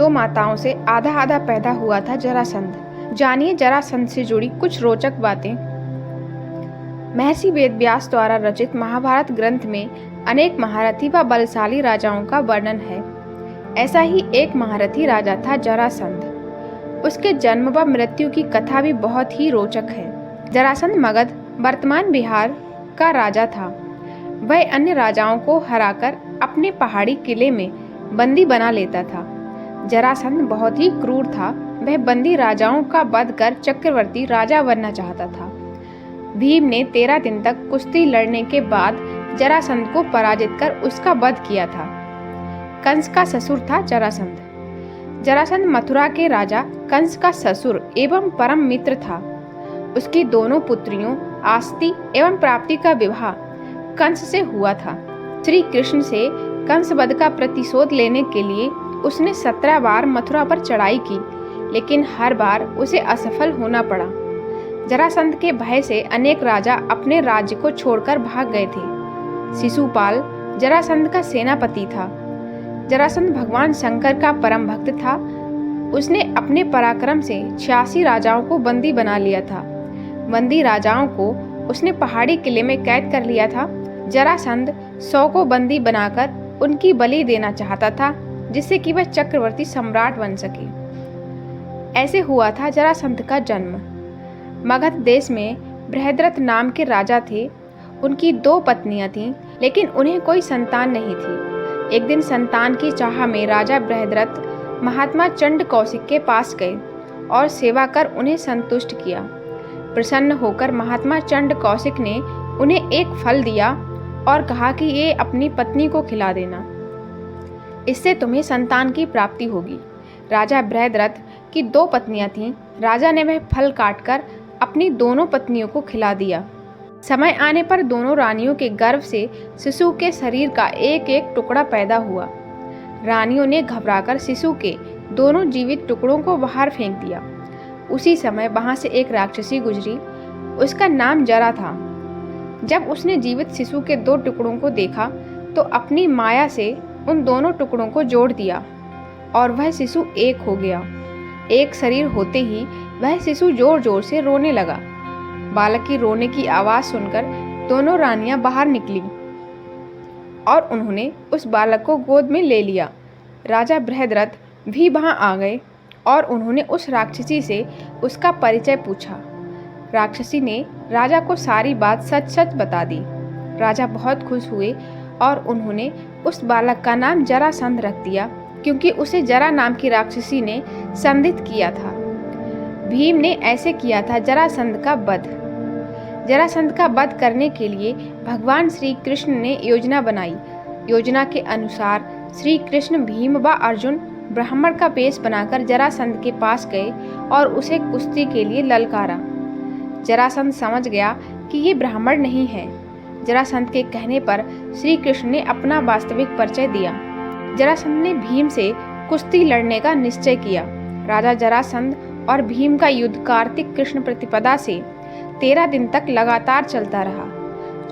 दो माताओं से आधा आधा पैदा हुआ था जरासंध। जानिए जरासंध से जुड़ी कुछ रोचक बातें। महर्षि वेदव्यास द्वारा रचित महाभारत ग्रंथ में अनेक महारथी व बलशाली राजाओं का वर्णन है। ऐसा ही एक महारथी राजा था जरासंध। उसके जन्म व मृत्यु की कथा भी बहुत ही रोचक है। जरासंध मगध वर्तमान बिहार का राजा था। वह अन्य राजाओं को हराकर अपने पहाड़ी किले में बंदी बना लेता था। जरासंध बहुत ही क्रूर था। वह बंदी राजाओं का वध कर चक्रवर्ती राजा बनना चाहता था। भीम ने 13 दिन तक कुश्ती लड़ने के बाद जरासंध को पराजित कर उसका वध किया था। कंस का ससुर था जरासंध। जरासंध मथुरा के राजा कंस का ससुर एवं परम मित्र था। उसकी दोनों पुत्रियों आस्ती एवं प्राप्ति का विवाह कंस से हुआ था। श्री कृष्ण से कंस वध का प्रतिशोध लेने के लिए उसने 17 बार मथुरा पर चढ़ाई की, लेकिन हर बार उसे असफल होना पड़ा। जरासंध के भय से अनेक राजा अपने राज्य को छोड़कर भाग गए थे। शिशुपाल जरासंध का सेनापति था। जरासंध भगवान शंकर का परम भक्त था। उसने अपने पराक्रम से 86 राजाओं को बंदी बना लिया था। बंदी राजाओं को उसने पहाड़ी किले में कैद कर लिया था। जरासंध 100 को बंदी बनाकर उनकी बलि देना चाहता था, जिससे कि वह चक्रवर्ती सम्राट बन सके। ऐसे हुआ था जरासंध का जन्म। मगध देश में बृहद्रथ नाम के राजा थे। उनकी 2 पत्नियां थीं, लेकिन उन्हें कोई संतान नहीं थी। एक दिन संतान की चाह में राजा बृहद्रथ महात्मा चंड कौशिक के पास गए और सेवा कर उन्हें संतुष्ट किया। प्रसन्न होकर महात्मा चंड कौशिक ने उन्हें एक फल दिया और कहा कि ये अपनी पत्नी को खिला देना, इससे तुम्हें संतान की प्राप्ति होगी। राजा बृहद्रथ की 2 पत्नियां थीं। राजा ने वह फल काटकर अपनी दोनों पत्नियों को खिला दिया। समय आने पर दोनों रानियों के गर्भ से शिशु के शरीर का एक एक टुकड़ा पैदा हुआ। रानियों ने घबराकर शिशु के दोनों जीवित टुकड़ों को बाहर फेंक दिया। उसी समय वहां से एक राक्षसी गुजरी। उसका नाम जरा था। जब उसने जीवित शिशु के 2 टुकड़ों को देखा तो अपनी माया से उन दोनों टुकड़ों को जोड़ दिया और वह शिशु एक हो गया। एक शरीर होते ही वह शिशु जोर जोर से रोने लगा। बालक की रोने की आवाज सुनकर दोनों रानियां बाहर निकली और उन्होंने उस बालक को गोद में ले लिया। राजा बृहद्रथ भी वहां आ गए और उन्होंने उस राक्षसी से उसका परिचय पूछा। राक्षसी ने राजा को सारी बात सच सच बता दी। राजा बहुत खुश हुए और उन्होंने उस बालक का नाम जरासंध रख दिया, क्योंकि उसे जरा नाम की राक्षसी ने संधित किया था। भीम ने ऐसे किया था जरासंध का वध। जरासंध का वध करने के लिए भगवान श्री कृष्ण ने योजना बनाई। योजना के अनुसार श्री कृष्ण, भीम व अर्जुन ब्राह्मण का वेश बनाकर जरासंध के पास गए और उसे कुश्ती के लिए ललकारा। जरासंध समझ गया कि ये ब्राह्मण नहीं है। जरासंध के कहने पर श्री कृष्ण ने अपना वास्तविक परिचय दिया। जरासंध ने भीम से कुश्ती लड़ने का निश्चय किया। राजा जरासंध और भीम का युद्ध कार्तिक कृष्ण प्रतिपदा से 13 दिन तक लगातार चलता रहा।